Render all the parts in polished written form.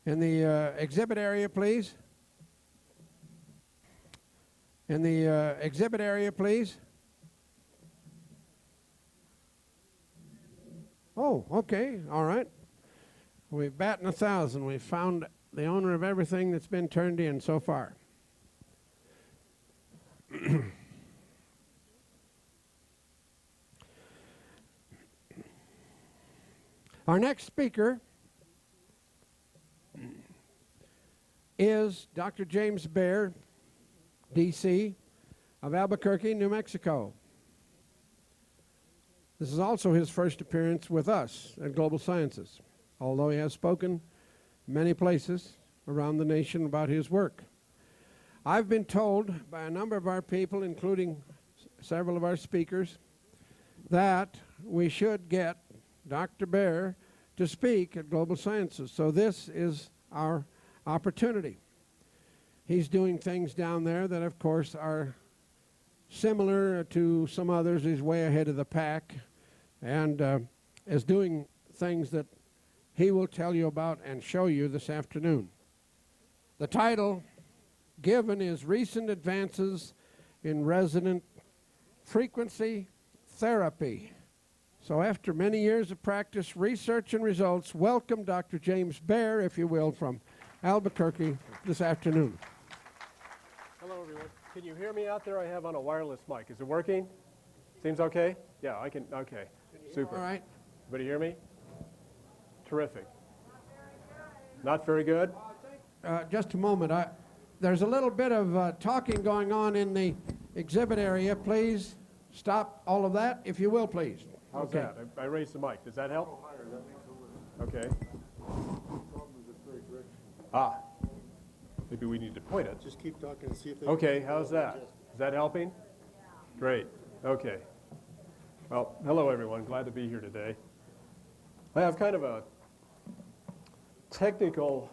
In the exhibit area, please. In the exhibit area, please. Oh, okay, all right. We're batting 1,000. We've found the owner of everything that's been turned in so far. Our next speaker is Dr. James Baer, D.C., of Albuquerque, New Mexico. This is also his first appearance with us at Global Sciences, although he has spoken many places around the nation about his work. I've been told by a number of our people, including several of our speakers, that we should get Dr. Baer to speak at Global Sciences. So this is our opportunity. He's doing things down there that, of course, are similar to some others. He's way ahead of the pack and is doing things that he will tell you about and show you this afternoon. The title given is Recent Advances in Resonant Frequency Therapy. So after many years of practice, research, and results, welcome Dr. James Baer, if you will, from Albuquerque this afternoon. Hello, everyone. Can you hear me out there? I have on a wireless mic. Is it working? Seems okay? Yeah, I can. Okay. Super. All right. Everybody hear me? Terrific. Not very good? Just a moment. There's a little bit of talking going on in the exhibit area. Please stop all of that, if you will, please. How's that? I raised the mic. Does that help? Okay. Ah. Maybe we need to point it. Just keep talking and see if they... Okay, how's that? Is that helping? Great. Okay. Well, hello, everyone. Glad to be here today. I have kind of a technical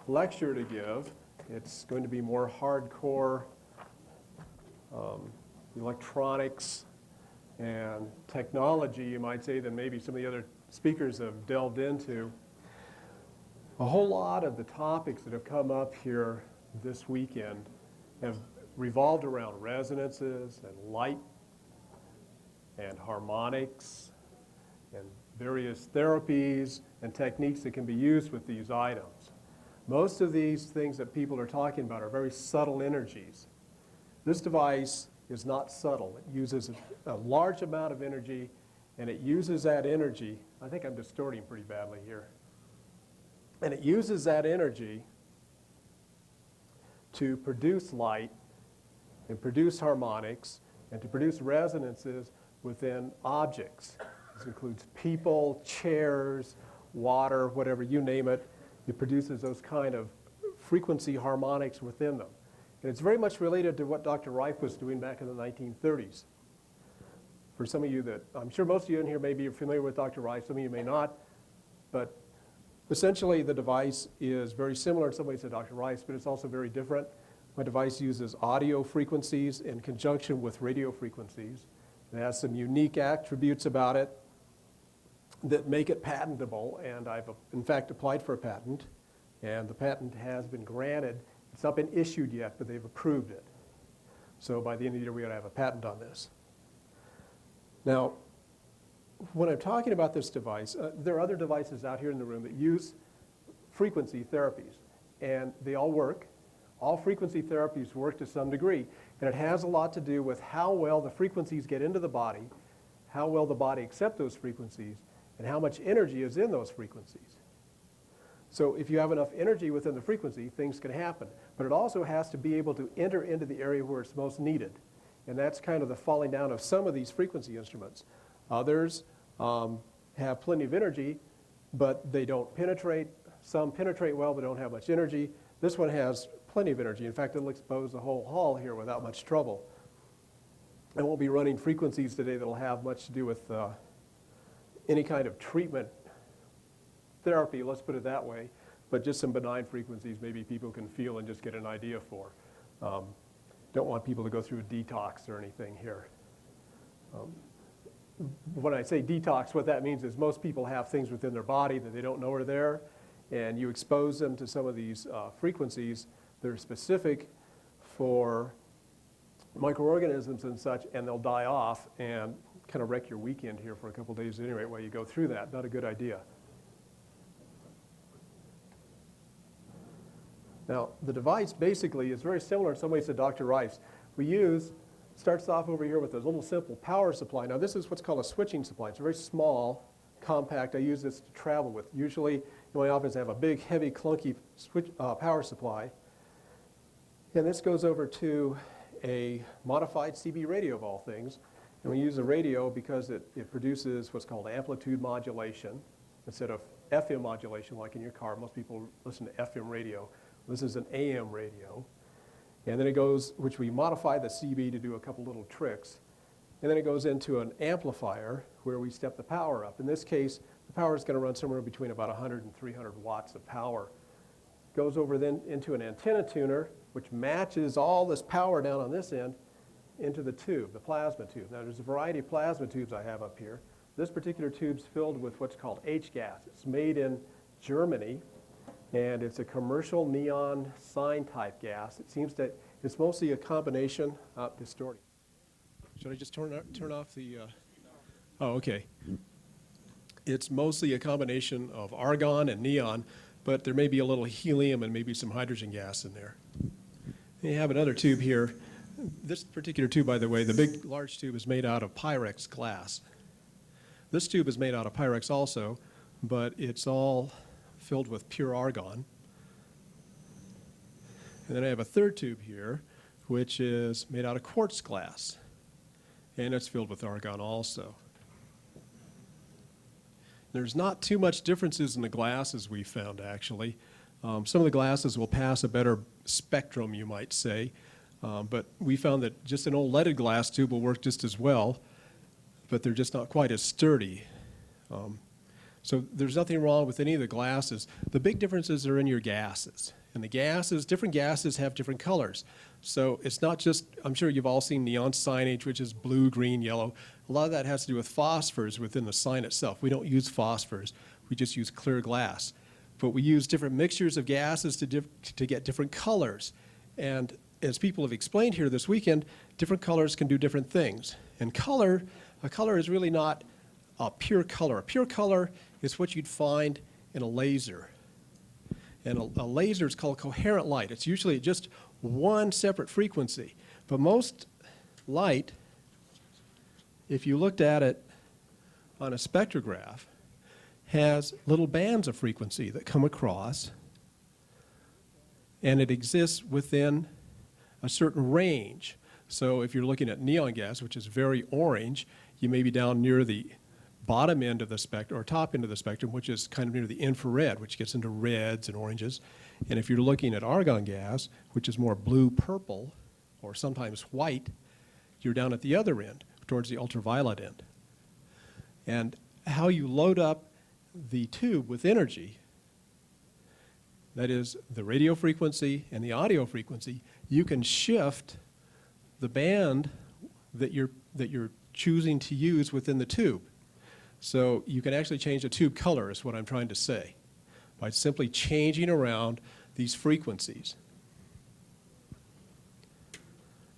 lecture to give. It's going to be more hardcore electronics and technology, you might say, than maybe some of the other speakers have delved into. A whole lot of the topics that have come up here this weekend have revolved around resonances and light and harmonics and various therapies and techniques that can be used with these items. Most of these things that people are talking about are very subtle energies. This device is not subtle. It uses a large amount of energy, and it uses that energy. I think I'm distorting pretty badly here. And it uses that energy to produce light and produce harmonics and to produce resonances within objects. This includes people, chairs, water, whatever, you name it. It produces those kind of frequency harmonics within them. And it's very much related to what Dr. Reif was doing back in the 1930s. For some of you that, I'm sure most of you in here may be familiar with Dr. Reif, some of you may not, but essentially the device is very similar in some ways to Dr. Reif's, but it's also very different. My device uses audio frequencies in conjunction with radio frequencies. It has some unique attributes about it that make it patentable, and I've in fact applied for a patent, and the patent has been granted. It's not been issued yet, but they've approved it. So by the end of the year, we're going to have a patent on this. Now, when I'm talking about this device, there are other devices out here in the room that use frequency therapies, and they all work. All frequency therapies work to some degree, and it has a lot to do with how well the frequencies get into the body, how well the body accepts those frequencies, and how much energy is in those frequencies. So if you have enough energy within the frequency, things can happen. But it also has to be able to enter into the area where it's most needed. And that's kind of the falling down of some of these frequency instruments. Others have plenty of energy, but they don't penetrate. Some penetrate well, but don't have much energy. This one has plenty of energy. In fact, it'll expose the whole hall here without much trouble. I won't be running frequencies today that'll have much to do with any kind of treatment therapy, let's put it that way, but just some benign frequencies maybe people can feel and just get an idea for. Don't want people to go through a detox or anything here. When I say detox, what that means is most people have things within their body that they don't know are there, and you expose them to some of these frequencies that are specific for microorganisms and such, and they'll die off and kind of wreck your weekend here for a couple days at any rate while you go through that. Not a good idea. Now, the device basically is very similar in some ways to Dr. Rife's. Starts off over here with a little simple power supply. Now, this is what's called a switching supply. It's very small, compact. I use this to travel with. Usually, in my office, I have a big, heavy, clunky power supply. And this goes over to a modified CB radio of all things. And we use a radio because it produces what's called amplitude modulation instead of FM modulation like in your car. Most people listen to FM radio. This is an AM radio. And then it goes, which we modify the CB to do a couple little tricks. And then it goes into an amplifier where we step the power up. In this case, the power is going to run somewhere between about 100 and 300 watts of power. Goes over then into an antenna tuner, which matches all this power down on this end into the tube, the plasma tube. Now, there's a variety of plasma tubes I have up here. This particular tube's filled with what's called H-gas. It's made in Germany, and it's a commercial neon sign type gas. It seems that it's mostly a combination of distorting. Should I just turn off the, oh, okay. It's mostly a combination of argon and neon, but there may be a little helium and maybe some hydrogen gas in there. And you have another tube here. This particular tube, by the way, the big, large tube is made out of Pyrex glass. This tube is made out of Pyrex also, but it's all filled with pure argon. And then I have a third tube here, which is made out of quartz glass, and it's filled with argon also. There's not too much differences in the glasses we found, actually. Some of the glasses will pass a better spectrum, you might say, but we found that just an old leaded glass tube will work just as well, but they're just not quite as sturdy. So there's nothing wrong with any of the glasses. The big differences are in your gases. And the gases, different gases have different colors. So it's not just, I'm sure you've all seen neon signage, which is blue, green, yellow. A lot of that has to do with phosphors within the sign itself. We don't use phosphors. We just use clear glass. But we use different mixtures of gases to get different colors. And as people have explained here this weekend, different colors can do different things. And a color is really not a pure color. A pure color is what you'd find in a laser. And a laser is called coherent light. It's usually just one separate frequency. But most light, if you looked at it on a spectrograph, has little bands of frequency that come across, and it exists within a certain range. So if you're looking at neon gas, which is very orange, you may be down near the bottom end of the spectrum, or top end of the spectrum, which is kind of near the infrared, which gets into reds and oranges. And if you're looking at argon gas, which is more blue-purple, or sometimes white, you're down at the other end, towards the ultraviolet end. And how you load up the tube with energy, that is the radio frequency and the audio frequency, you can shift the band that you're choosing to use within the tube. So you can actually change the tube color, is what I'm trying to say, by simply changing around these frequencies.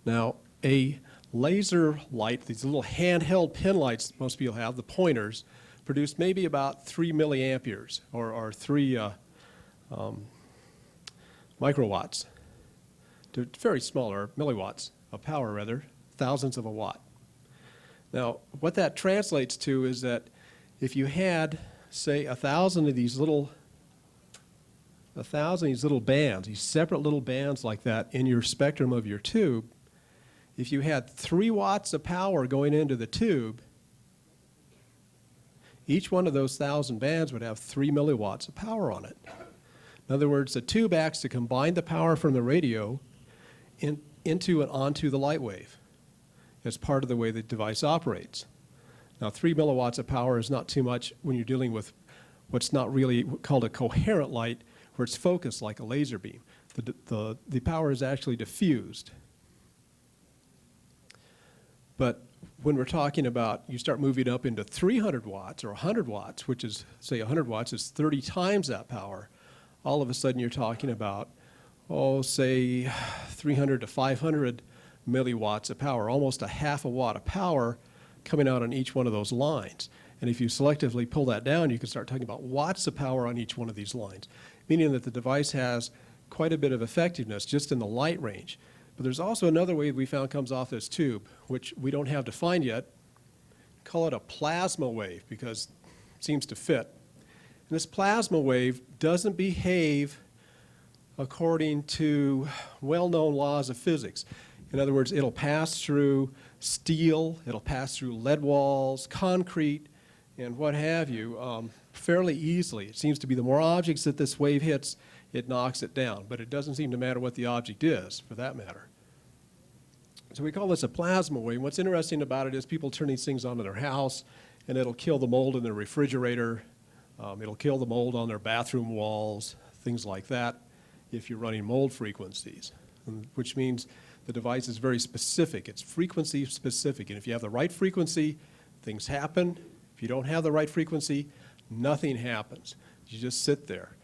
Now, a laser light, these little handheld pin lights that most people have, the pointers, produce maybe about 3 milliamperes, or 3 microwatts. They're very small, or milliwatts of power, rather, thousandths of a watt. Now, what that translates to is that if you had, say, 1,000 of these little bands, these separate little bands like that in your spectrum of your tube, if you had 3 watts of power going into the tube, each one of those 1,000 bands would have 3 milliwatts of power on it. In other words, the tube acts to combine the power from the radio into and onto the light wave as part of the way the device operates. Now, 3 milliwatts of power is not too much when you're dealing with what's not really called a coherent light, where it's focused like a laser beam. The power is actually diffused. But when we're talking about, you start moving up into 300 watts or 100 watts, which is, say, 100 watts is 30 times that power. all of a sudden you're talking about, oh, say 300 to 500 milliwatts of power, almost a half a watt of power coming out on each one of those lines. And if you selectively pull that down, you can start talking about watts of power on each one of these lines, meaning that the device has quite a bit of effectiveness just in the light range. But there's also another wave we found comes off this tube, which we don't have defined yet. Call it a plasma wave because it seems to fit. And this plasma wave doesn't behave according to well-known laws of physics. In other words, it'll pass through steel, it'll pass through lead walls, concrete, and what have you, fairly easily. It seems to be the more objects that this wave hits, it knocks it down. But it doesn't seem to matter what the object is, for that matter. So we call this a plasma wave. What's interesting about it is people turn these things onto their house, and it'll kill the mold in their refrigerator. It'll kill the mold on their bathroom walls, things like that, if you're running mold frequencies, which means the device is very specific. It's frequency specific. And if you have the right frequency, things happen. If you don't have the right frequency, nothing happens. You just sit there.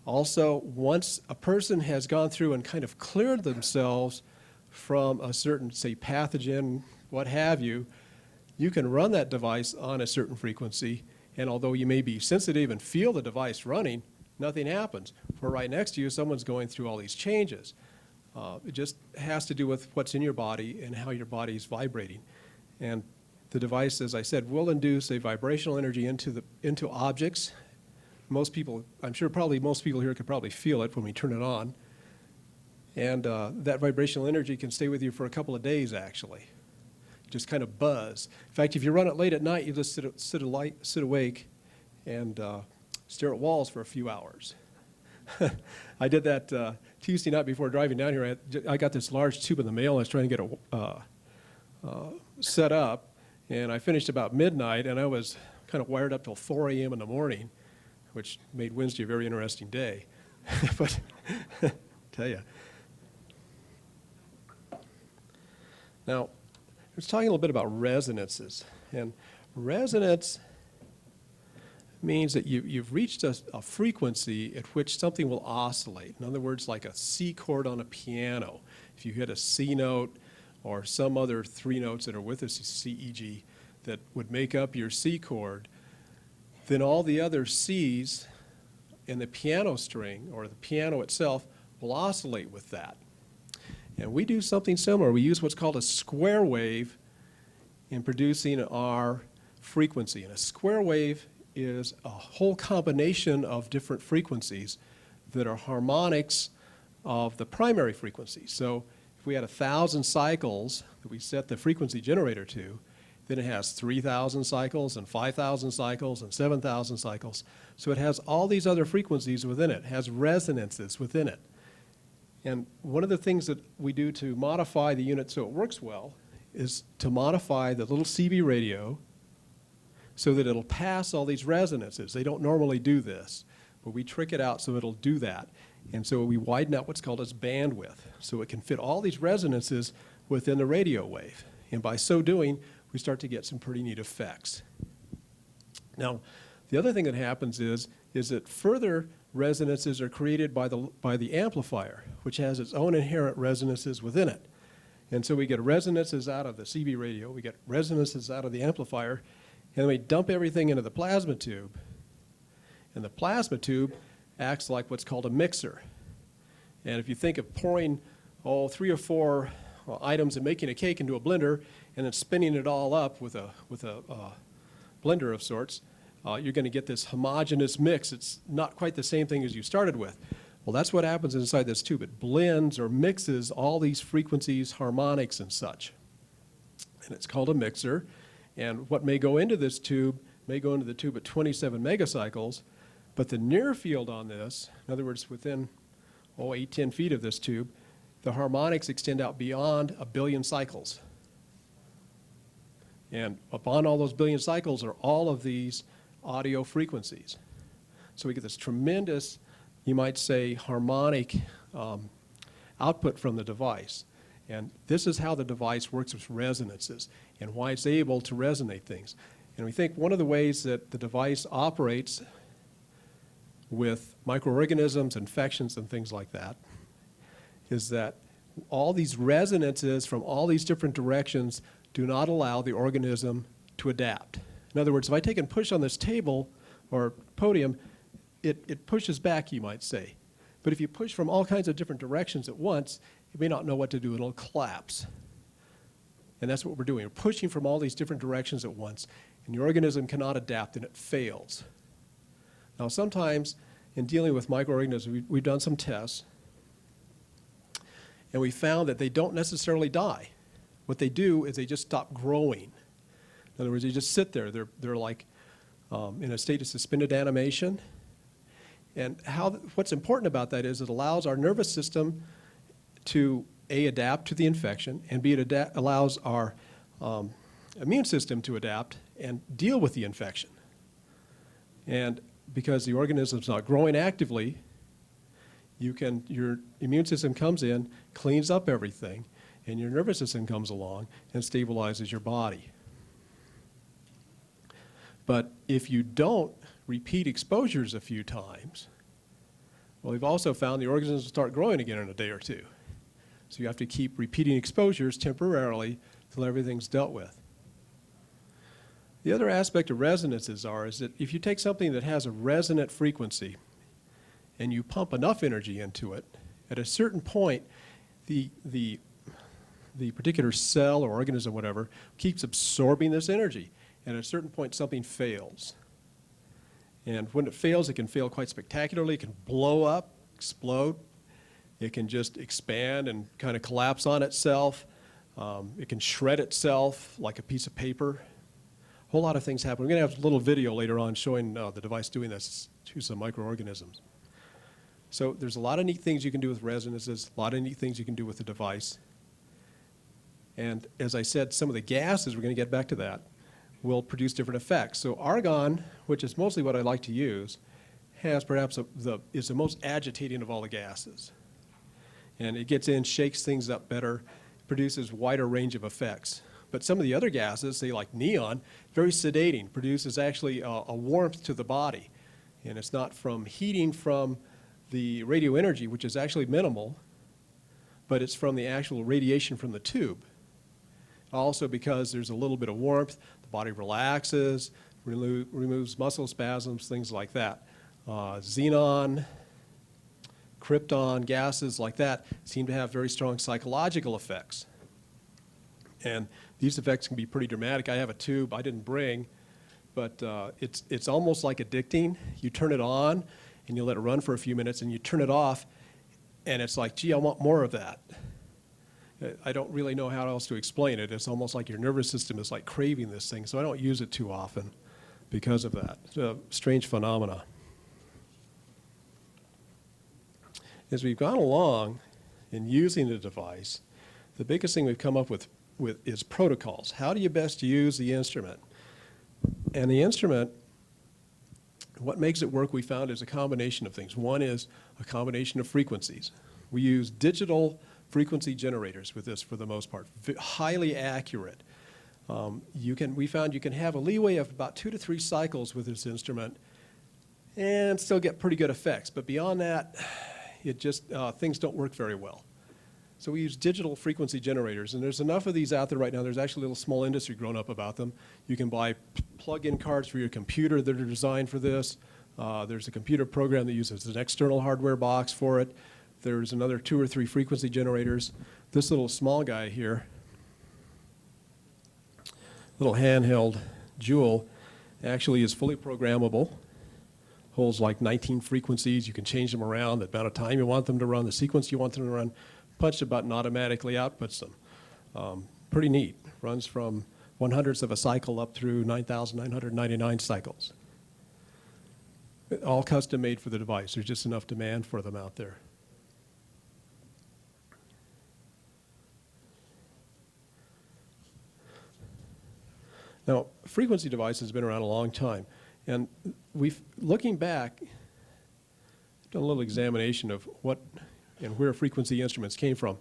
Also, once a person has gone through and kind of cleared themselves from a certain, say, pathogen, what have you, you can run that device on a certain frequency, and although you may be sensitive and feel the device running, nothing happens. For right next to you, someone's going through all these changes. It just has to do with what's in your body and how your body is vibrating. And the device, as I said, will induce a vibrational energy into objects. Most people, I'm sure probably most people here could probably feel it when we turn it on. And that vibrational energy can stay with you for a couple of days, actually. Just kind of buzz. In fact, if you run it late at night, you just sit awake and stare at walls for a few hours. I did that Tuesday night before driving down here. I got this large tube in the mail. I was trying to get it set up, and I finished about midnight, and I was kind of wired up till 4 a.m. in the morning, which made Wednesday a very interesting day. But tell you. Now, I was talking a little bit about resonances, and resonance means that you've reached a frequency at which something will oscillate. In other words, like a C chord on a piano. If you hit a C note or some other three notes that are with a C, E, G that would make up your C chord, then all the other C's in the piano string or the piano itself will oscillate with that. And we do something similar. We use what's called a square wave in producing our frequency. And a square wave is a whole combination of different frequencies that are harmonics of the primary frequency. So if we had 1,000 cycles that we set the frequency generator to, then it has 3,000 cycles and 5,000 cycles and 7,000 cycles. So it has all these other frequencies within it, has resonances within it. And one of the things that we do to modify the unit so it works well is to modify the little CB radio so that it'll pass all these resonances. They don't normally do this, but we trick it out so it'll do that. And so we widen out what's called its bandwidth, so it can fit all these resonances within the radio wave. And by so doing, we start to get some pretty neat effects. Now, the other thing that happens is that further resonances are created by the amplifier, which has its own inherent resonances within it. And so we get resonances out of the CB radio, we get resonances out of the amplifier, and we dump everything into the plasma tube. And the plasma tube acts like what's called a mixer. And if you think of pouring 3 or 4 items and making a cake into a blender and then spinning it all up with a blender of sorts, you're going to get this homogeneous mix. It's not quite the same thing as you started with. Well, that's what happens inside this tube. It blends or mixes all these frequencies, harmonics, and such. And it's called a mixer. And what may go into this tube may go into the tube at 27 megacycles, but the near field on this, in other words, within 8-10 feet of this tube, the harmonics extend out beyond 1 billion cycles. And upon all those billion cycles are all of these audio frequencies. So we get this tremendous, you might say, harmonic output from the device. And this is how the device works with resonances and why it's able to resonate things. And we think one of the ways that the device operates with microorganisms, infections, and things like that, is that all these resonances from all these different directions do not allow the organism to adapt. In other words, if I take and push on this table or podium, it pushes back, you might say. But if you push from all kinds of different directions at once, you may not know what to do, it'll collapse. And that's what we're doing. We're pushing from all these different directions at once, and the organism cannot adapt, and it fails. Now, sometimes in dealing with microorganisms, we've done some tests, and we found that they don't necessarily die. What they do is they just stop growing. In other words, they just sit there. They're like in a state of suspended animation. And what's important about that is it allows our nervous system to, A, adapt to the infection, and B, it allows our immune system to adapt and deal with the infection. And because the organism's not growing actively, your immune system comes in, cleans up everything, and your nervous system comes along and stabilizes your body. But if you don't repeat exposures a few times, well, we've also found the organisms start growing again in a day or two. So you have to keep repeating exposures temporarily until everything's dealt with. The other aspect of resonances is that if you take something that has a resonant frequency and you pump enough energy into it, at a certain point, the particular cell or organism, whatever, keeps absorbing this energy. And at a certain point, something fails. And when it fails, it can fail quite spectacularly. It can blow up, explode. It can just expand and kind of collapse on itself. It can shred itself like a piece of paper. A whole lot of things happen. We're going to have a little video later on showing the device doing this to some microorganisms. So there's a lot of neat things you can do with resonances, a lot of neat things you can do with the device. And as I said, some of the gases, we're going to get back to that, will produce different effects. So argon, which is mostly what I like to use, has perhaps is the most agitating of all the gases. And it gets in, shakes things up better, produces wider range of effects. But some of the other gases, say like neon, very sedating, produces actually a warmth to the body. And it's not from heating from the radio energy, which is actually minimal, but it's from the actual radiation from the tube. Also because there's a little bit of warmth, the body relaxes, removes muscle spasms, things like that. Xenon, krypton, gases like that seem to have very strong psychological effects. And these effects can be pretty dramatic. I have a tube I didn't bring, but it's almost like addicting. You turn it on and you let it run for a few minutes and you turn it off and it's like, gee, I want more of that. I don't really know how else to explain it. It's almost like your nervous system is like craving this thing, so I don't use it too often because of that. It's a strange phenomena. As we've gone along in using the device, the biggest thing we've come up with is protocols. How do you best use the instrument? And the instrument, what makes it work, we found, is a combination of things. One is a combination of frequencies. We use digital frequency generators with this for the most part, highly accurate. We found you can have a leeway of about 2 to 3 cycles with this instrument and still get pretty good effects. But beyond that, it just, things don't work very well. So we use digital frequency generators, and there's enough of these out there right now. There's actually a little small industry grown up about them. You can buy plug-in cards for your computer that are designed for this. There's a computer program that uses an external hardware box for it. There's another 2 or 3 frequency generators. This little small guy here, little handheld Joule, actually is fully programmable. Holds like 19 frequencies. You can change them around, the amount of time you want them to run, the sequence you want them to run. Punch a button, automatically outputs them. Pretty neat. Runs from 1/100th of a cycle up through 9,999 cycles. All custom made for the device. There's just enough demand for them out there. Now, frequency devices have been around a long time, and looking back, done a little examination of what and where frequency instruments came from.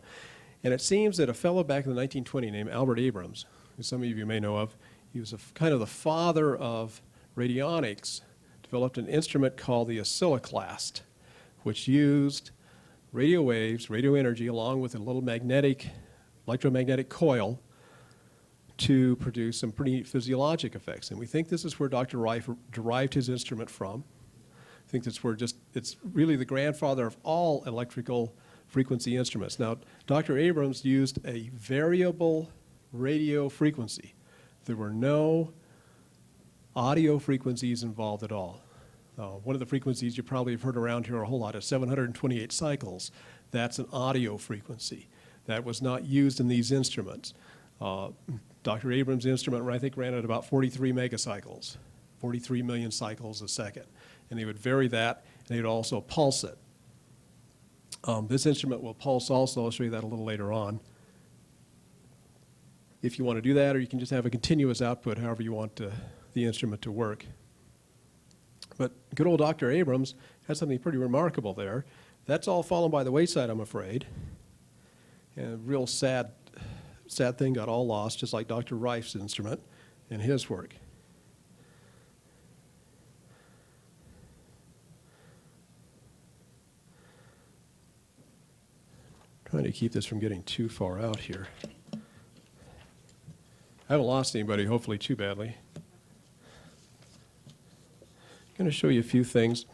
And it seems that a fellow back in the 1920s named Albert Abrams, who some of you may know of, he was kind of the father of radionics, developed an instrument called the oscilloclast, which used radio waves, radio energy, along with a little electromagnetic coil to produce some pretty neat physiologic effects. And we think this is where Dr. Rife derived his instrument from. I think that's where it's really the grandfather of all electrical frequency instruments. Now, Dr. Abrams used a variable radio frequency. There were no audio frequencies involved at all. One of the frequencies you probably have heard around here a whole lot is 728 cycles. That's an audio frequency. That was not used in these instruments. Dr. Abrams' instrument, I think, ran at about 43 megacycles, 43 million cycles a second. And they would vary that, and they would also pulse it. This instrument will pulse also. I'll show you that a little later on. If you want to do that, or you can just have a continuous output, however you want the instrument to work. But good old Dr. Abrams had something pretty remarkable there. That's all fallen by the wayside, I'm afraid. And a real sad thing got all lost, just like Dr. Rife's instrument and his work. Trying to keep this from getting too far out here. I haven't lost anybody, hopefully, too badly. I'm going to show you a few things.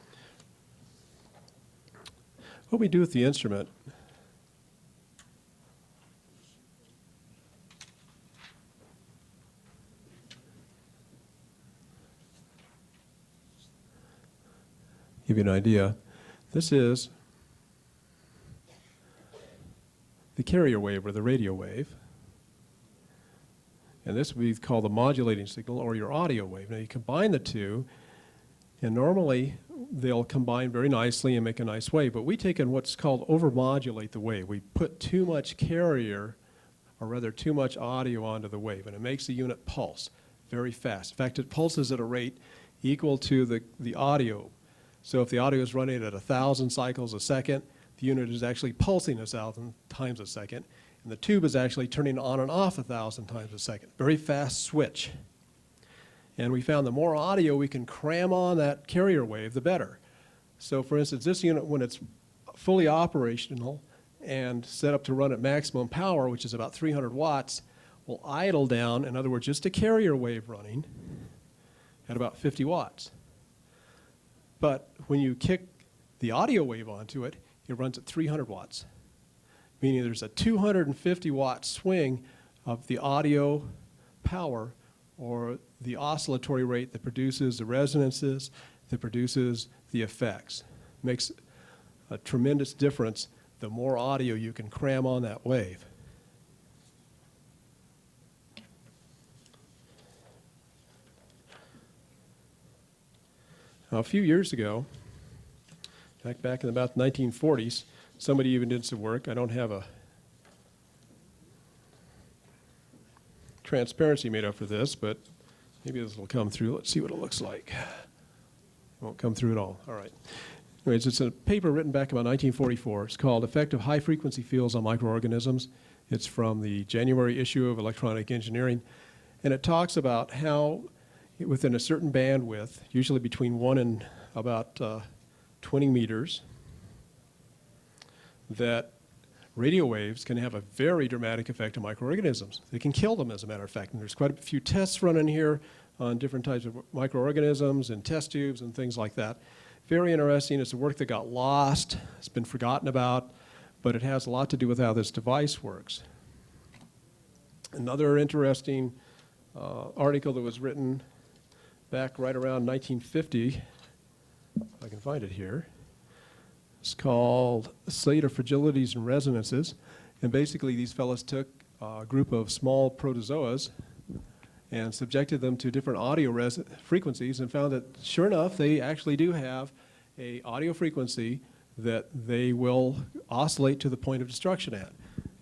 What we do with the instrument. Give you an idea. This is the carrier wave or the radio wave. And this would be called the modulating signal or your audio wave. Now you combine the two, and normally they'll combine very nicely and make a nice wave, but we take in what's called overmodulate the wave. We put too much carrier, or rather too much audio onto the wave, and it makes the unit pulse very fast. In fact, it pulses at a rate equal to the audio. So if the audio is running at 1,000 cycles a second, the unit is actually pulsing 1,000 times a second, and the tube is actually turning on and off 1,000 times a second. Very fast switch. And we found the more audio we can cram on that carrier wave, the better. So for instance, this unit, when it's fully operational and set up to run at maximum power, which is about 300 watts, will idle down, in other words, just a carrier wave running at about 50 watts. But when you kick the audio wave onto it, it runs at 300 watts, meaning there's a 250 watt swing of the audio power or the oscillatory rate that produces the resonances, that produces the effects. Makes a tremendous difference the more audio you can cram on that wave. Now, a few years ago, back in about the 1940s, somebody even did some work. I don't have a transparency made up for this, but maybe this will come through. Let's see what it looks like. It won't come through at all. All right. Anyways, it's a paper written back about 1944. It's called Effect of High Frequency Fields on Microorganisms. It's from the January issue of Electronic Engineering. And it talks about how within a certain bandwidth, usually between 1 and about 20 meters, that radio waves can have a very dramatic effect on microorganisms. They can kill them, as a matter of fact. And there's quite a few tests running here on different types of microorganisms and test tubes and things like that. Very interesting. It's a work that got lost. It's been forgotten about, but it has a lot to do with how this device works. Another interesting article that was written back right around 1950, if I can find it here. It's called State of Fragilities and Resonances. And basically these fellows took a group of small protozoas and subjected them to different audio frequencies and found that sure enough they actually do have a audio frequency that they will oscillate to the point of destruction at.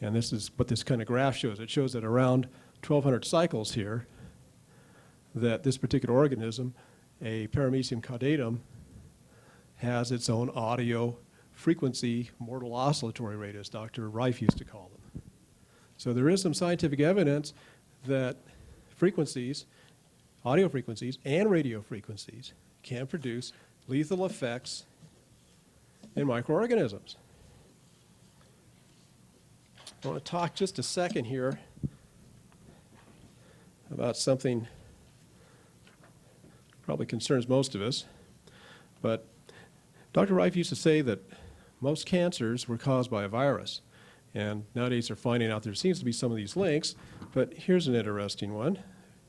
And this is what this kind of graph shows. It shows that around 1,200 cycles here that this particular organism, a Paramecium caudatum, has its own audio frequency, mortal oscillatory rate, as Dr. Rife used to call them. So there is some scientific evidence that frequencies, audio frequencies and radio frequencies, can produce lethal effects in microorganisms. I want to talk just a second here about something probably concerns most of us, but Dr. Rife used to say that most cancers were caused by a virus, and nowadays they're finding out there seems to be some of these links, but here's an interesting one.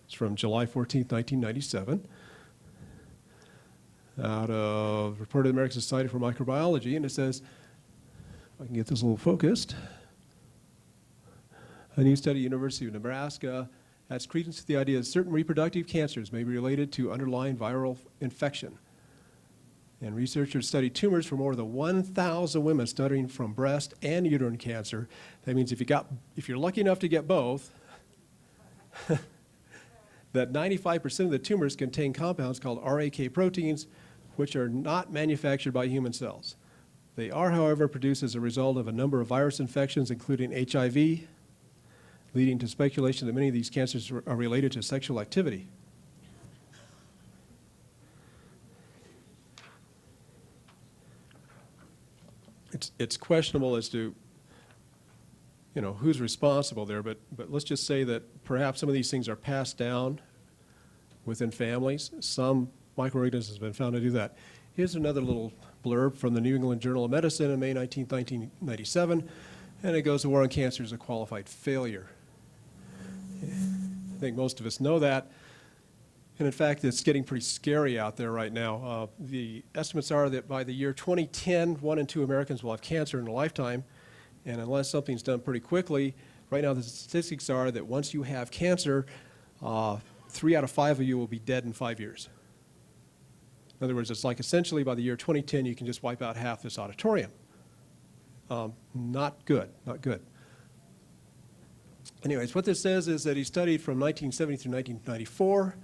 It's from July 14th, 1997, out of Report of the American Society for Microbiology, and it says, if I can get this a little focused, a new study at the University of Nebraska adds credence to the idea that certain reproductive cancers may be related to underlying viral infection. And researchers studied tumors for more than 1,000 women studying from breast and uterine cancer. That means if you're lucky enough to get both, that 95% of the tumors contain compounds called RAK proteins, which are not manufactured by human cells. They are, however, produced as a result of a number of virus infections, including HIV, leading to speculation that many of these cancers are related to sexual activity. It's questionable as to, who's responsible there, but let's just say that perhaps some of these things are passed down within families. Some microorganisms have been found to do that. Here's another little blurb from the New England Journal of Medicine on May 19, 1997, and it goes, the war on cancer is a qualified failure. I think most of us know that. And in fact, it's getting pretty scary out there right now. The estimates are that by the year 2010, 1 in 2 Americans will have cancer in a lifetime. And unless something's done pretty quickly, right now the statistics are that once you have cancer, 3 out of 5 of you will be dead in 5 years. In other words, it's like essentially by the year 2010, you can just wipe out half this auditorium. Not good, not good. Anyways, what this says is that he studied from 1970 through 1994,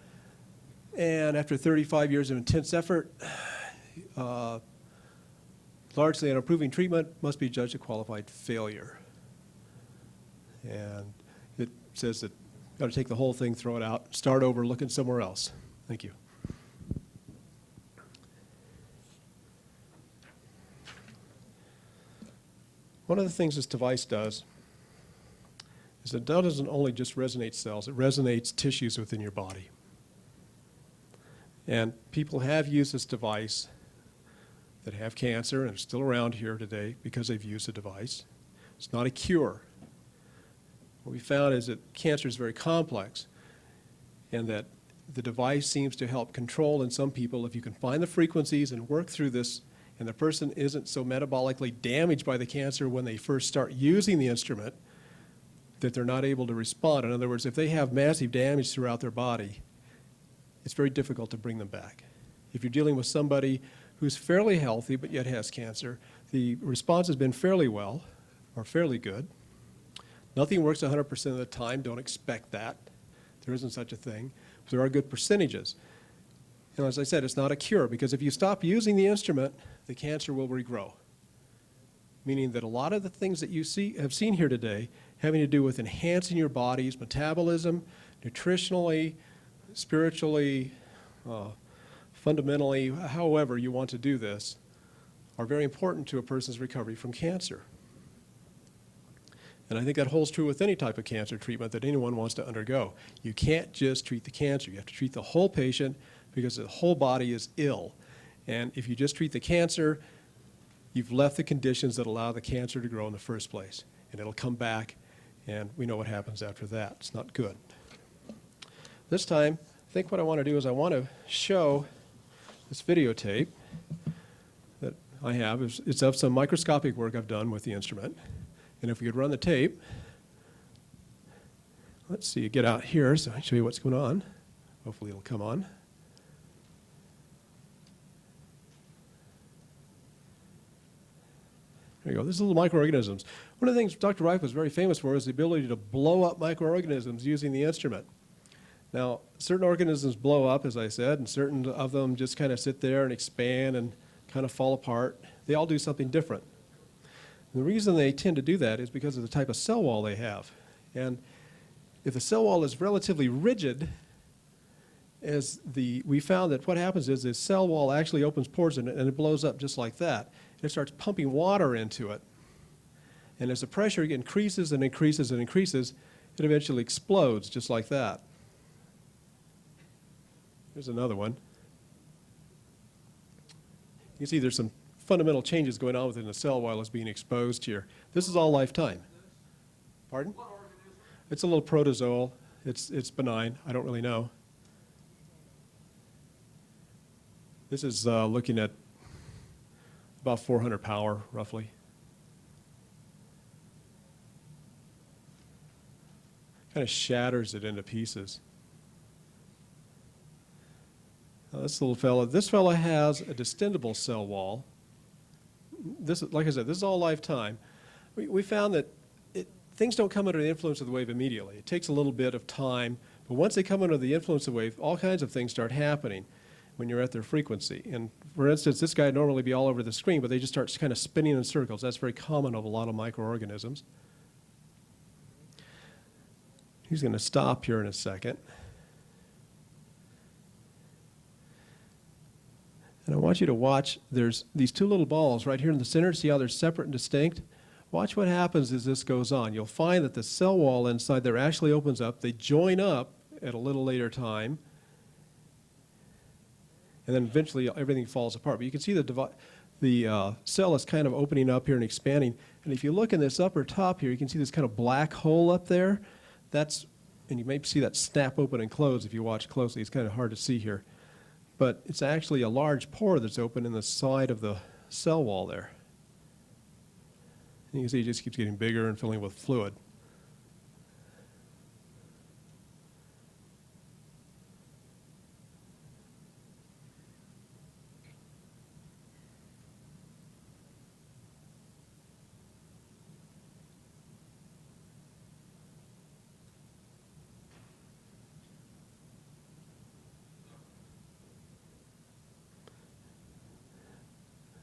and after 35 years of intense effort, largely on improving treatment, must be judged a qualified failure. And it says that you've got to take the whole thing, throw it out, start over, looking somewhere else. Thank you. One of the things this device does is it doesn't only just resonate cells, it resonates tissues within your body. And people have used this device that have cancer and are still around here today because they've used the device. It's not a cure. What we found is that cancer is very complex and that the device seems to help control in some people if you can find the frequencies and work through this and the person isn't so metabolically damaged by the cancer when they first start using the instrument that they're not able to respond. In other words, if they have massive damage throughout their body, it's very difficult to bring them back. If you're dealing with somebody who's fairly healthy but yet has cancer, the response has been fairly well or fairly good. Nothing works 100% of the time. Don't expect that. There isn't such a thing. But there are good percentages. And as I said, it's not a cure because if you stop using the instrument, the cancer will regrow. Meaning that a lot of the things that you have seen here today having to do with enhancing your body's metabolism, nutritionally, spiritually, fundamentally, however you want to do this, are very important to a person's recovery from cancer. And I think that holds true with any type of cancer treatment that anyone wants to undergo. You can't just treat the cancer. You have to treat the whole patient because the whole body is ill. And if you just treat the cancer, you've left the conditions that allow the cancer to grow in the first place. And it'll come back, and we know what happens after that. It's not good. This time, I think what I want to do is I want to show this videotape that I have. It's of some microscopic work I've done with the instrument. And if we could run the tape, let's see, get out here so I can show you what's going on. Hopefully it'll come on. There you go. This is little microorganisms. One of the things Dr. Rife was very famous for is the ability to blow up microorganisms using the instrument. Now, certain organisms blow up, as I said, and certain of them just kind of sit there and expand and kind of fall apart. They all do something different. And the reason they tend to do that is because of the type of cell wall they have. And if the cell wall is relatively rigid, we found that what happens is the cell wall actually opens pores in it and it blows up just like that. And it starts pumping water into it. And as the pressure increases and increases and increases, it eventually explodes just like that. Here's another one. You can see there's some fundamental changes going on within the cell while it's being exposed here. This is all lifetime. Pardon? It's a little protozoal. It's benign. I don't really know. This is looking at about 400 power, roughly. Kind of shatters it into pieces. Now this fellow has a distendable cell wall. This, like I said, this is all lifetime. We found that things don't come under the influence of the wave immediately. It takes a little bit of time, but once they come under the influence of the wave, all kinds of things start happening when you're at their frequency. And for instance, this guy would normally be all over the screen, but they just start kind of spinning in circles. That's very common of a lot of microorganisms. He's going to stop here in a second. And I want you to watch, there's these two little balls right here in the center. See how they're separate and distinct? Watch what happens as this goes on. You'll find that the cell wall inside there actually opens up. They join up at a little later time. And then eventually everything falls apart. But you can see the cell is kind of opening up here and expanding. And if you look in this upper top here, you can see this kind of black hole up there. And you may see that snap open and close if you watch closely. It's kind of hard to see here. But it's actually a large pore that's open in the side of the cell wall there. And you can see it just keeps getting bigger and filling with fluid.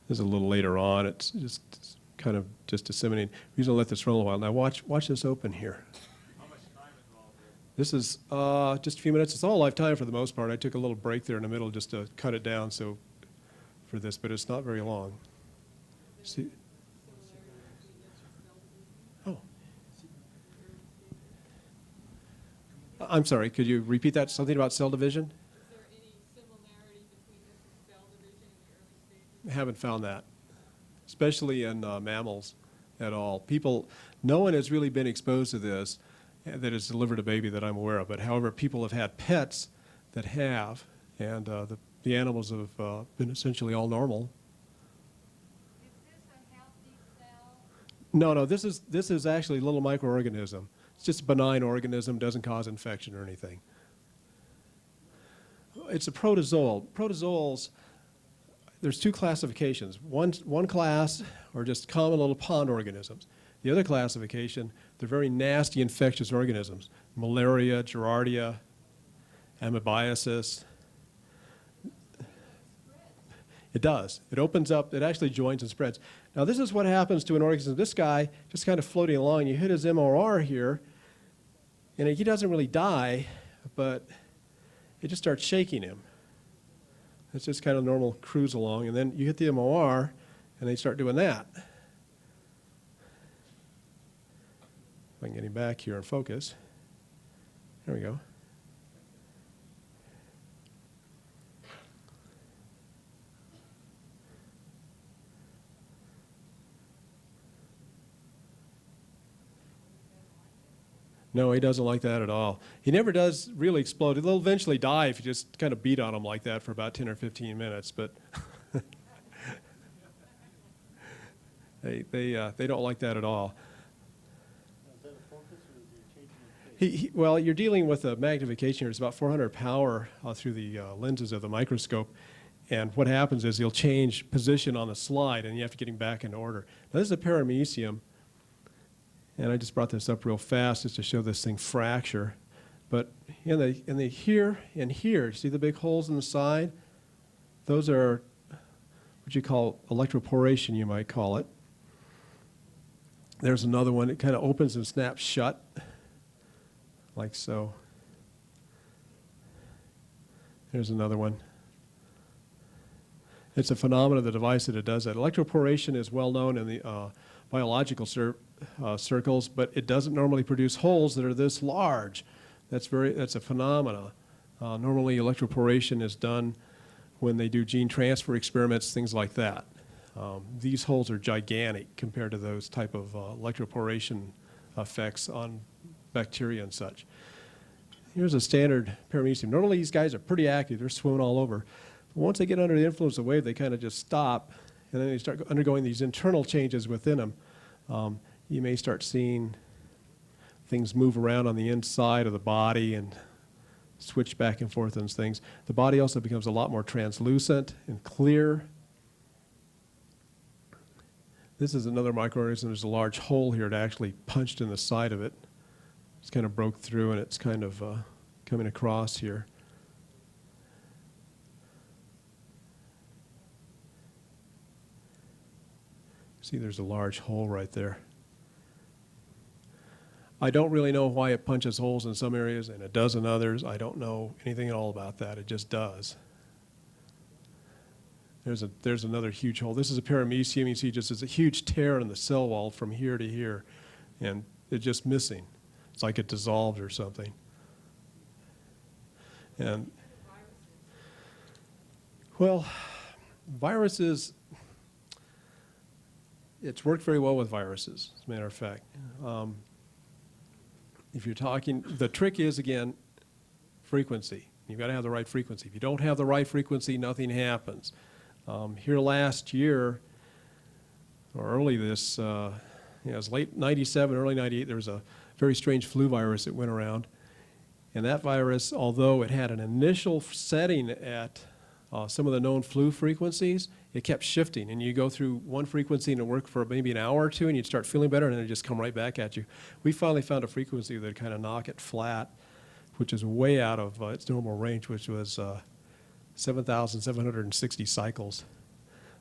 This is a little later on. It's just kind of just disseminating. We're going to let this roll a while. Now watch this open here. How much time involved here? This is just a few minutes. It's all lifetime for the most part. I took a little break there in the middle just to cut it down for this, but it's not very long. See? Oh. I'm sorry, could you repeat that? Something about cell division? Haven't found that, especially in mammals at all. No one has really been exposed to this that has delivered a baby that I'm aware of. But however, people have had pets that have, and the animals have been essentially all normal. Is this a healthy cell? No, this is actually a little microorganism. It's just a benign organism, doesn't cause infection or anything. It's a protozoal. Protozoals. There's two classifications. One class are just common little pond organisms. The other classification, they're very nasty infectious organisms. Malaria, Giardia, amoebiasis. It does. It opens up, it actually joins and spreads. Now this is what happens to an organism. This guy just kind of floating along, you hit his MOR here, and he doesn't really die, but it just starts shaking him. It's just kind of normal cruise along, and then you hit the MOR, and they start doing that. If I can get him back here and focus. There we go. No, he doesn't like that at all. He never does really explode. He'll eventually die if you just kind of beat on him like that for about 10 or 15 minutes, but they don't like that at all. Is that a focus or is he changing his face? Well, you're dealing with a magnification here. It's about 400 power through the lenses of the microscope. And what happens is he'll change position on the slide, and you have to get him back in order. Now, this is a paramecium. And I just brought this up real fast just to show this thing fracture. But in the here and here, see the big holes in the side? Those are what you call electroporation, you might call it. There's another one. It kind of opens and snaps shut, like so. Here's another one. It's a phenomenon of the device that it does that. Electroporation is well known in the biological circles, but it doesn't normally produce holes that are this large. That's a phenomena. Normally electroporation is done when they do gene transfer experiments, things like that. These holes are gigantic compared to those type of electroporation effects on bacteria and such. Here's a standard paramecium. Normally these guys are pretty active. They're swimming all over. But once they get under the influence of the wave, they kind of just stop, and then they start undergoing these internal changes within them. You may start seeing things move around on the inside of the body and switch back and forth and things. The body also becomes a lot more translucent and clear. This is another microorganism. There's a large hole here. It actually punched in the side of it. It's kind of broke through, and it's kind of coming across here. See, there's a large hole right there. I don't really know why it punches holes in some areas and it does in others. I don't know anything at all about that. It just does. There's another huge hole. This is a paramecium. You see just there's a huge tear in the cell wall from here to here, and it's just missing. It's like it dissolved or something. And, well, viruses, it's worked very well with viruses, as a matter of fact. If you're talking, the trick is, again, frequency. You've got to have the right frequency. If you don't have the right frequency, nothing happens. Here last year, or early this, it was late 97, early 98, there was a very strange flu virus that went around. And that virus, although it had an initial setting at some of the known flu frequencies, it kept shifting. And you go through one frequency and it worked for maybe an hour or two, and you'd start feeling better, and then it'd just come right back at you. We finally found a frequency that would kind of knock it flat, which is way out of its normal range, which was 7,760 cycles.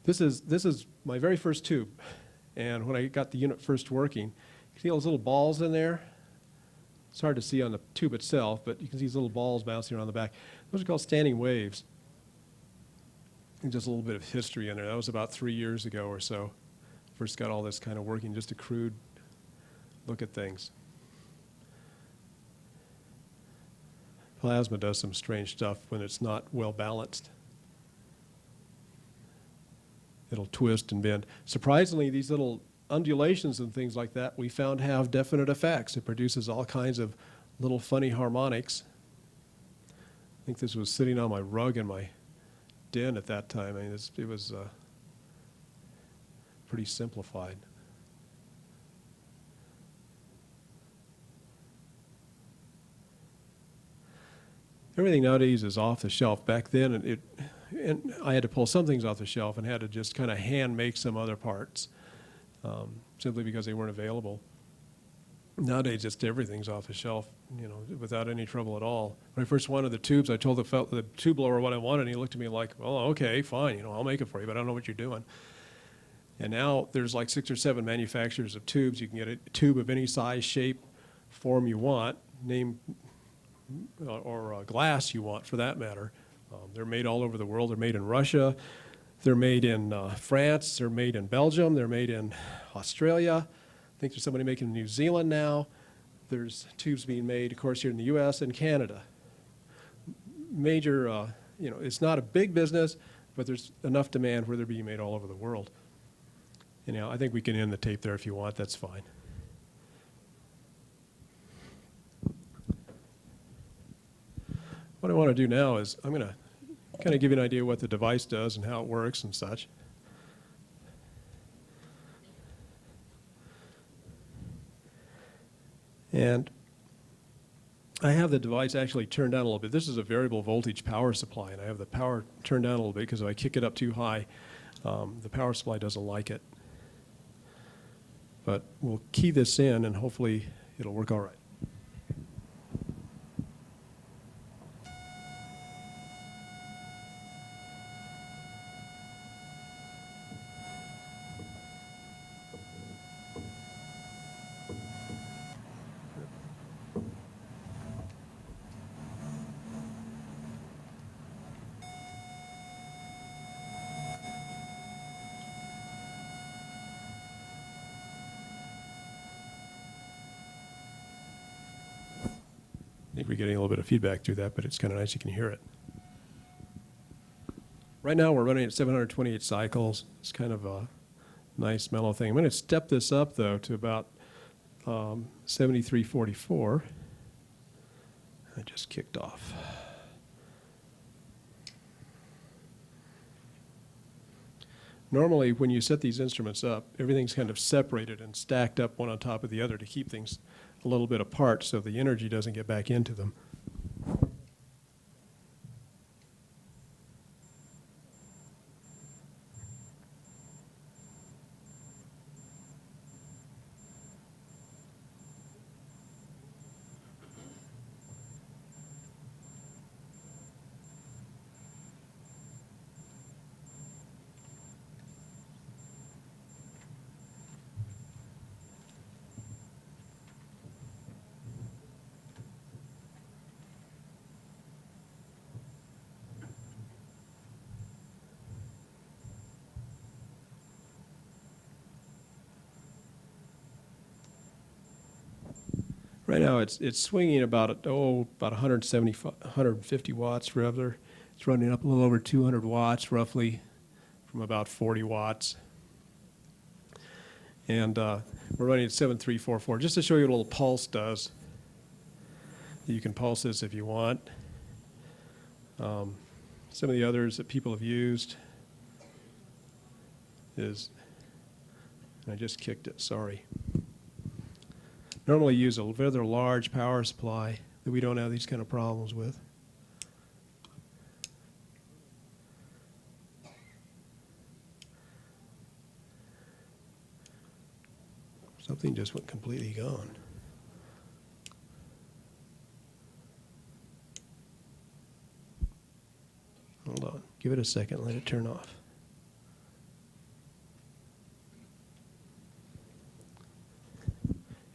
This is my very first tube. And when I got the unit first working, you see those little balls in there? It's hard to see on the tube itself, but you can see these little balls bouncing around the back. Those are called standing waves. And just a little bit of history in there. That was about 3 years ago or so. First got all this kind of working, just a crude look at things. Plasma does some strange stuff when it's not well balanced. It'll twist and bend. Surprisingly, these little undulations and things like that we found have definite effects. It produces all kinds of little funny harmonics. I think this was sitting on my rug in my den at that time. I mean, it was pretty simplified. Everything nowadays is off the shelf. Back then, and I had to pull some things off the shelf and had to just kind of hand make some other parts, simply because they weren't available. Nowadays, just everything's off the shelf, you know, without any trouble at all. When I first wanted the tubes, I told the tube blower what I wanted, and he looked at me like, "Well, okay, fine, you know, I'll make it for you, but I don't know what you're doing." And now there's like 6 or 7 manufacturers of tubes. You can get a tube of any size, shape, form you want, name, or glass you want, for that matter. They're made all over the world. They're made in Russia. They're made in France. They're made in Belgium. They're made in Australia. I think there's somebody making in New Zealand now. There's tubes being made, of course, here in the U.S. and Canada. Major, you know, it's not a big business, but there's enough demand where they're being made all over the world. You know, I think we can end the tape there if you want. That's fine. What I want to do now is I'm going to kind of give you an idea of what the device does and how it works and such. And I have the device actually turned down a little bit. This is a variable voltage power supply, and I have the power turned down a little bit because if I kick it up too high, the power supply doesn't like it. But we'll key this in, and hopefully it'll work all right. think we're getting a little bit of feedback through that, but it's kind of nice you can hear it. Right now we're running at 728 cycles. It's kind of a nice mellow thing. I'm going to step this up though to about 7344. I just kicked off. Normally when you set these instruments up, everything's kind of separated and stacked up one on top of the other to keep things a little bit apart so the energy doesn't get back into them. Right now it's swinging about 170, 150 watts rather. It's running up a little over 200 watts roughly from about 40 watts. And we're running at 7344 just to show you what a little pulse does. You can pulse this if you want. Some of the others that people have used is, I just kicked it, sorry. Normally use a rather large power supply that we don't have these kind of problems with. Something just went completely gone. Hold on, give it a second, let it turn off.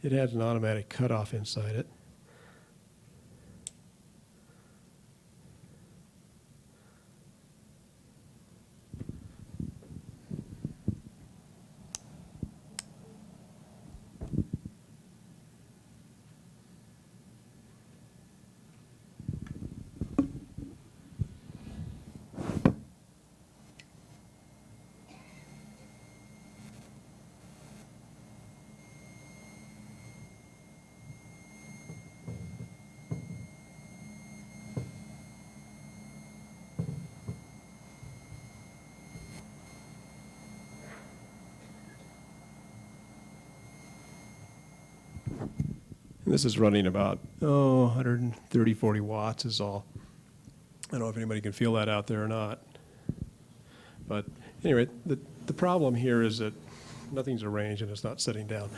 It has an automatic cutoff inside it. This is running about, 130, 40 watts is all. I don't know if anybody can feel that out there or not. But anyway, the problem here is that nothing's arranged and it's not sitting down.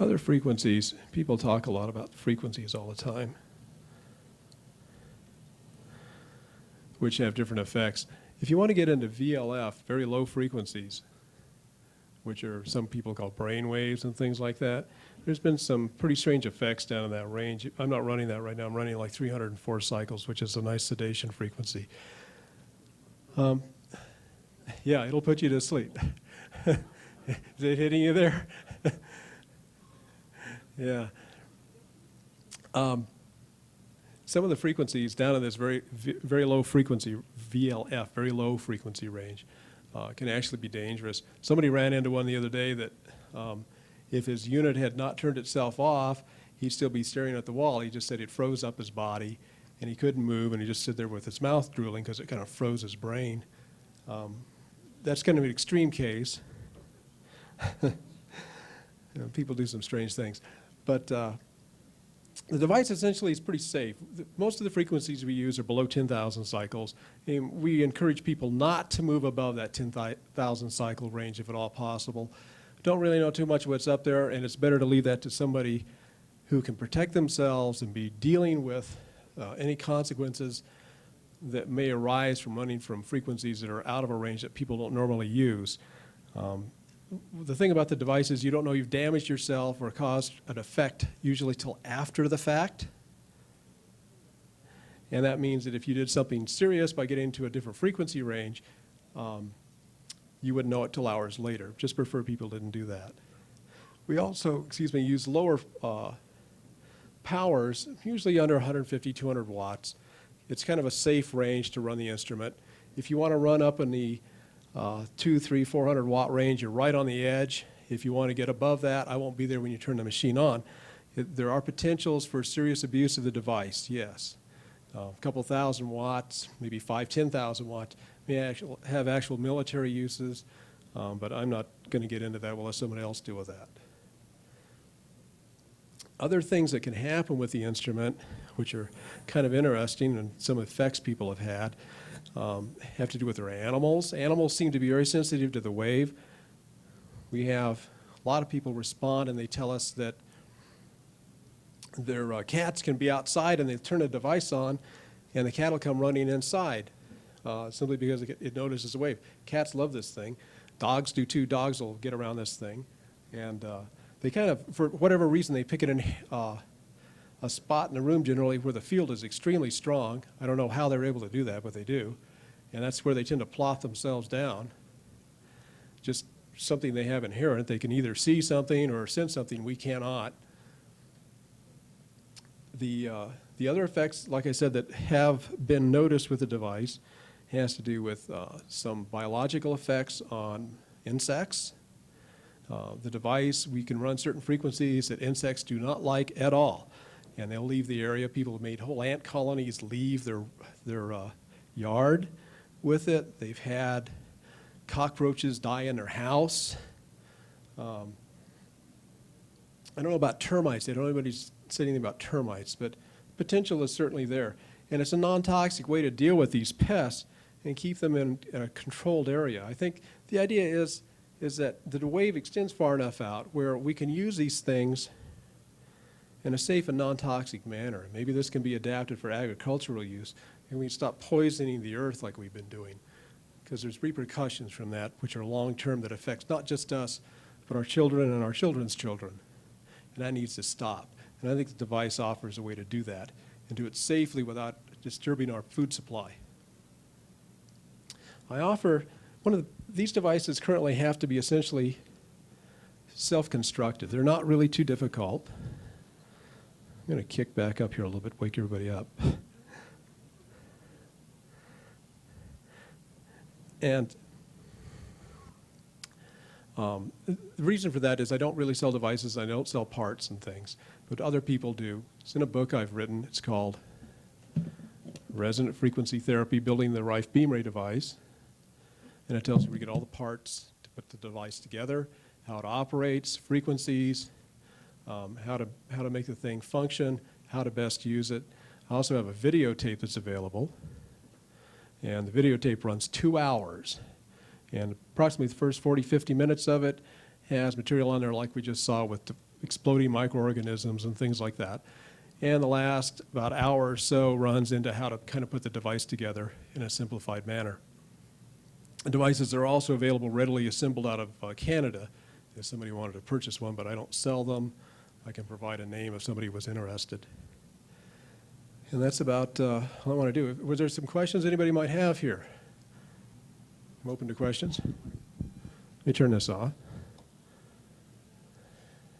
Other frequencies, people talk a lot about frequencies all the time, which have different effects. If you want to get into VLF, very low frequencies, which are some people call brain waves and things like that, there's been some pretty strange effects down in that range. I'm not running that right now. I'm running like 304 cycles, which is a nice sedation frequency. Yeah, it'll put you to sleep. Is it hitting you there? Yeah. Some of the frequencies down in this very low frequency, VLF, very low frequency range, can actually be dangerous. Somebody ran into one the other day that if his unit had not turned itself off, he'd still be staring at the wall. He just said it froze up his body and he couldn't move and he just stood there with his mouth drooling because it kind of froze his brain. That's kind of an extreme case. People do some strange things. But the device essentially is pretty safe. Most of the frequencies we use are below 10,000 cycles. And we encourage people not to move above that 10,000 cycle range if at all possible. Don't really know too much what's up there, and it's better to leave that to somebody who can protect themselves and be dealing with any consequences that may arise from running from frequencies that are out of a range that people don't normally use. The thing about the device is you don't know you've damaged yourself or caused an effect usually till after the fact. And that means that if you did something serious by getting into a different frequency range, you wouldn't know it till hours later. Just prefer people didn't do that. We also, use lower powers, usually under 150, 200 watts. It's kind of a safe range to run the instrument. If you want to run up in the 200, 300, 400 watt range, you're right on the edge. If you want to get above that, I won't be there when you turn the machine on. There are potentials for serious abuse of the device, yes. A couple thousand watts, maybe 5,000, 10,000 watts, may have actual military uses, but I'm not going to get into that. We'll let someone else deal with that. Other things that can happen with the instrument, which are kind of interesting and some effects people have had, have to do with their animals. Animals seem to be very sensitive to the wave. We have a lot of people respond and they tell us that their cats can be outside and they turn a device on and the cat will come running inside simply because it notices the wave. Cats love this thing. Dogs do too. Dogs will get around this thing. And they kind of, for whatever reason, they pick it in a spot in the room generally where the field is extremely strong. I don't know how they're able to do that, but they do. And that's where they tend to plop themselves down. Just something they have inherent. They can either see something or sense something we cannot. The other effects, like I said, that have been noticed with the device has to do with some biological effects on insects. The device, we can run certain frequencies that insects do not like at all, and they'll leave the area. People have made whole ant colonies leave their yard with it. They've had cockroaches die in their house. I don't know about termites. I don't know anybody's said anything about termites, but potential is certainly there. And it's a non-toxic way to deal with these pests and keep them in a controlled area. I think the idea is that the wave extends far enough out where we can use these things in a safe and non-toxic manner. Maybe this can be adapted for agricultural use, and we can stop poisoning the earth like we've been doing, because there's repercussions from that which are long-term that affects not just us, but our children and our children's children. And that needs to stop. And I think the device offers a way to do that and do it safely without disturbing our food supply. I offer these devices currently have to be essentially self-constructed. They're not really too difficult. I'm going to kick back up here a little bit, wake everybody up. And the reason for that is I don't really sell devices. I don't sell parts and things, but other people do. It's in a book I've written. It's called Resonant Frequency Therapy, Building the Rife Beam Ray Device. And it tells you where you get all the parts to put the device together, how it operates, frequencies, how to make the thing function, how to best use it. I also have a videotape that's available. And the videotape runs 2 hours. And approximately the first 40, 50 minutes of it has material on there like we just saw with the exploding microorganisms and things like that. And the last about hour or so runs into how to kind of put the device together in a simplified manner. The devices are also available readily assembled out of Canada if somebody wanted to purchase one, but I don't sell them. I can provide a name if somebody was interested. And that's about all I want to do. Was there some questions anybody might have here? I'm open to questions. Let me turn this off.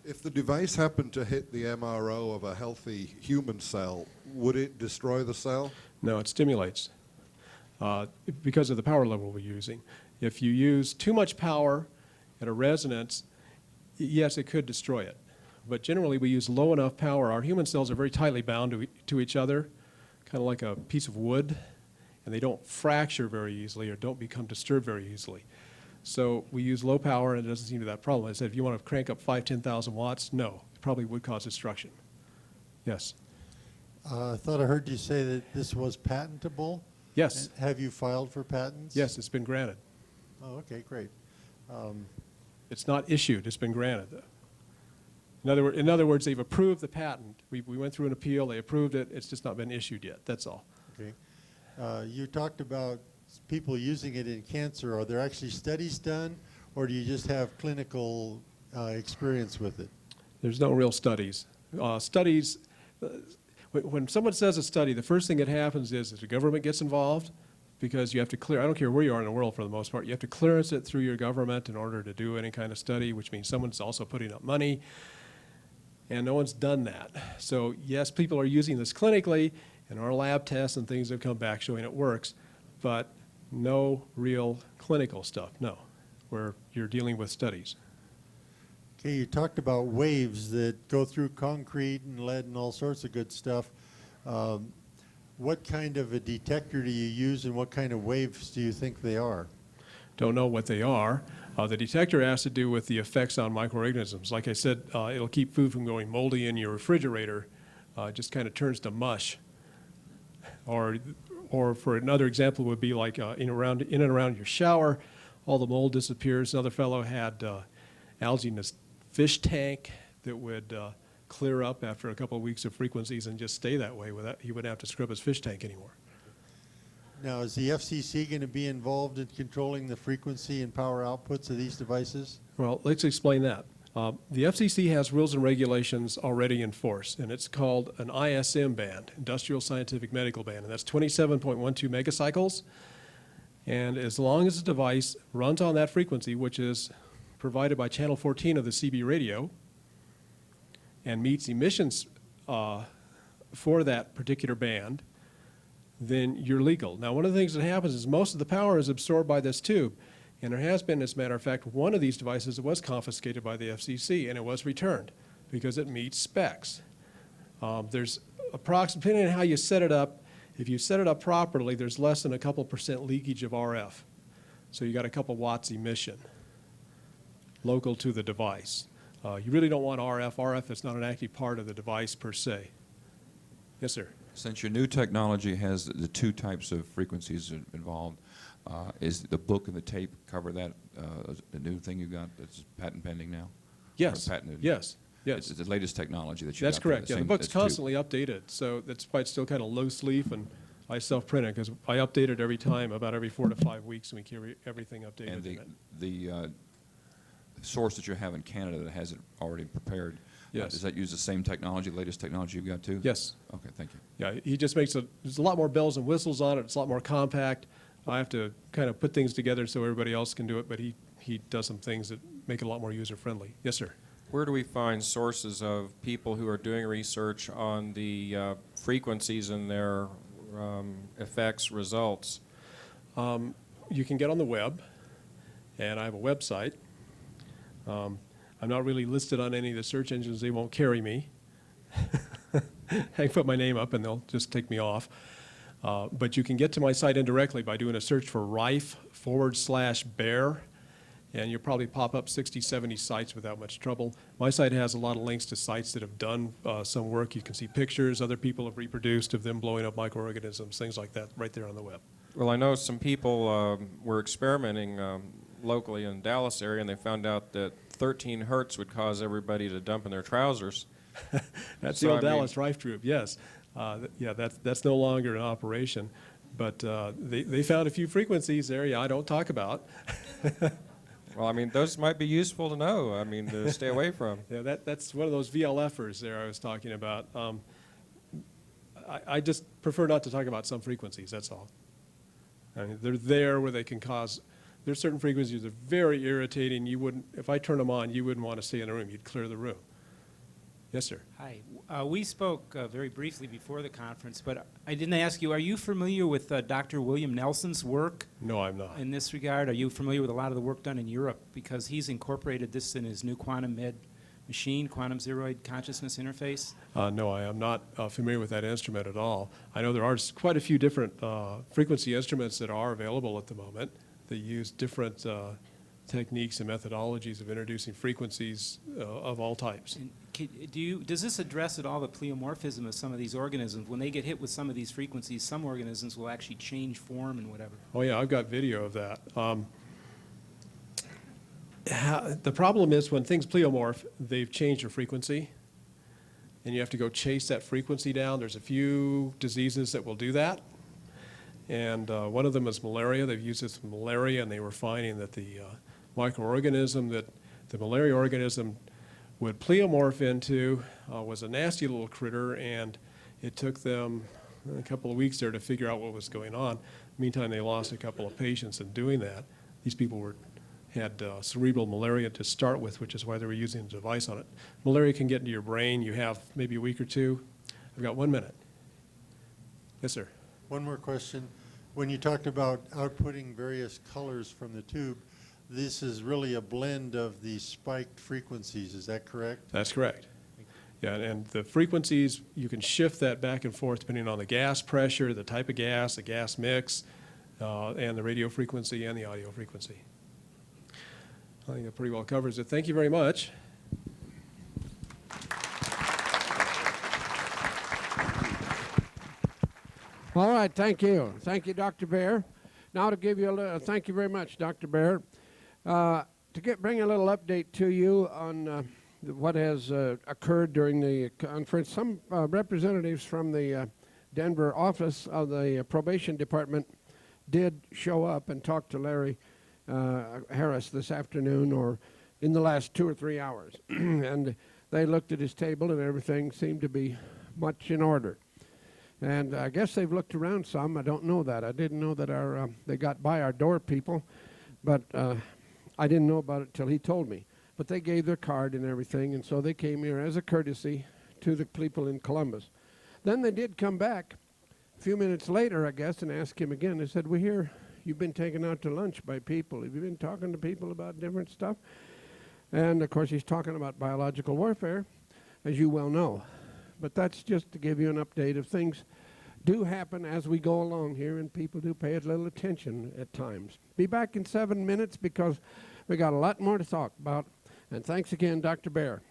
If the device happened to hit the MRO of a healthy human cell, would it destroy the cell? No, it stimulates because of the power level we're using. If you use too much power at a resonance, yes, it could destroy it. But generally, we use low enough power. Our human cells are very tightly bound to each other, kind of like a piece of wood, and they don't fracture very easily or don't become disturbed very easily. So we use low power, and it doesn't seem to be that problem. I said, if you want to crank up 5,000, 10,000 watts, no, it probably would cause destruction. Yes? I thought I heard you say that this was patentable. Yes. Have you filed for patents? Yes, it's been granted. Oh, okay, great. It's not issued, it's been granted. In other words, they've approved the patent. We went through an appeal, they approved it, it's just not been issued yet, that's all. Okay. You talked about people using it in cancer. Are there actually studies done, or do you just have clinical experience with it? There's no real studies. When someone says a study, the first thing that happens is that the government gets involved, because you have to clear, I don't care where you are in the world for the most part, you have to clearance it through your government in order to do any kind of study, which means someone's also putting up money, and no one's done that. So yes, people are using this clinically, and our lab tests and things have come back showing it works, but no real clinical stuff, no, where you're dealing with studies. Okay, you talked about waves that go through concrete and lead and all sorts of good stuff. What kind of a detector do you use, and what kind of waves do you think they are? Don't know what they are. The detector has to do with the effects on microorganisms. Like I said, it'll keep food from going moldy in your refrigerator. It just kind of turns to mush. Or for another example would be like in and around your shower, all the mold disappears. Another fellow had algae in his fish tank that would clear up after a couple of weeks of frequencies and just stay that way. He wouldn't have to scrub his fish tank anymore. Now, is the FCC going to be involved in controlling the frequency and power outputs of these devices? Well, let's explain that. The FCC has rules and regulations already in force, and it's called an ISM band, Industrial Scientific Medical Band, and that's 27.12 megacycles. And as long as the device runs on that frequency, which is provided by channel 14 of the CB radio, and meets emissions for that particular band, then you're legal. Now, one of the things that happens is most of the power is absorbed by this tube. And there has been, as a matter of fact, one of these devices that was confiscated by the FCC, and it was returned because it meets specs. There's approximately, depending on how you set it up, if you set it up properly, there's less than a couple % leakage of RF. So you got a couple watts emission local to the device. You really don't want RF. RF is not an active part of the device per se. Yes, sir. Since your new technology has the two types of frequencies involved, is the book and the tape cover that, the new thing you got that's patent pending now? Yes. Or patented? Yes. Yes. It's the latest technology that you That's got for correct. Yeah, the book's that's two. constantly updated, so that's why it's still kind of loose leaf, and I self-print it because I update it every time, about every 4 to 5 weeks, and we carry everything updated. And the source that you have in Canada that has it already prepared, Yes. does that use the same technology, latest technology you've got too? Yes. Okay, thank you. Yeah, he just makes there's a lot more bells and whistles on it. It's a lot more compact. I have to kind of put things together so everybody else can do it, but he does some things that make it a lot more user-friendly. Yes, sir. Where do we find sources of people who are doing research on the frequencies and their effects, results? You can get on the web, and I have a website. I'm not really listed on any of the search engines. They won't carry me. I can put my name up, and they'll just take me off. But you can get to my site indirectly by doing a search for Rife/Bear, and you'll probably pop up 60, 70 sites without much trouble. My site has a lot of links to sites that have done some work. You can see pictures other people have reproduced of them blowing up microorganisms, things like that, right there on the web. Well, I know some people were experimenting locally in the Dallas area, and they found out that 13 hertz would cause everybody to dump in their trousers. That's So, the old I mean- Dallas Rife Troop, yes. Yeah, that's no longer in operation. But they found a few frequencies there, yeah, I don't talk about. Well, I mean, those might be useful to know, I mean, to stay away from. Yeah, that's one of those VLFers there I was talking about. I just prefer not to talk about some frequencies, that's all. I mean, they're there where they can cause, there's certain frequencies that are very irritating. You wouldn't, if I turn them on, you wouldn't want to stay in the room. You'd clear the room. Yes, sir. Hi. We spoke very briefly before the conference, but I didn't ask you, are you familiar with Dr. William Nelson's work No, I'm not. in this regard? Are you familiar with a lot of the work done in Europe? Because he's incorporated this in his new quantum med machine, quantum zeroid consciousness interface. No, I am not familiar with that instrument at all. I know there are quite a few different frequency instruments that are available at the moment that use different techniques and methodologies of introducing frequencies of all types. And does this address at all the pleomorphism of some of these organisms? When they get hit with some of these frequencies, some organisms will actually change form and whatever. Oh yeah, I've got video of that. The problem is when things pleomorph, they've changed their frequency, and you have to go chase that frequency down. There's a few diseases that will do that, And one of them is malaria. They've used this for malaria, and they were finding that the microorganism that the malaria organism would pleomorph into was a nasty little critter, and it took them a couple of weeks there to figure out what was going on. Meantime, they lost a couple of patients in doing that. These people had cerebral malaria to start with, which is why they were using a device on it. Malaria can get into your brain. You have maybe a week or two. I've got 1 minute. Yes, sir. One more question. When you talked about outputting various colors from the tube, this is really a blend of the spiked frequencies, is that correct? That's correct. Yeah, and the frequencies, you can shift that back and forth depending on the gas pressure, the type of gas, the gas mix, and the radio frequency and the audio frequency. I think that pretty well covers it. Thank you very much. All right, thank you. Thank you, Dr. Baer. Now to give you a little, thank you very much, Dr. Baer. To bring a little update to you on what has occurred during the conference, some representatives from the Denver office of the probation department did show up and talk to Larry Harris this afternoon, or in the last 2 or 3 hours. And they looked at his table and everything seemed to be much in order. And I guess they've looked around some. I don't know that. I didn't know that they got by our door people, but I didn't know about it till he told me. But they gave their card and everything, and so they came here as a courtesy to the people in Columbus. Then they did come back a few minutes later, I guess, and asked him again. They said, "We hear you've been taken out to lunch by people. Have you been talking to people about different stuff?" And, of course, he's talking about biological warfare, as you well know. But that's just to give you an update of things do happen as we go along here, and people do pay a little attention at times. Be back in 7 minutes because we got a lot more to talk about. And thanks again, Dr. Baer.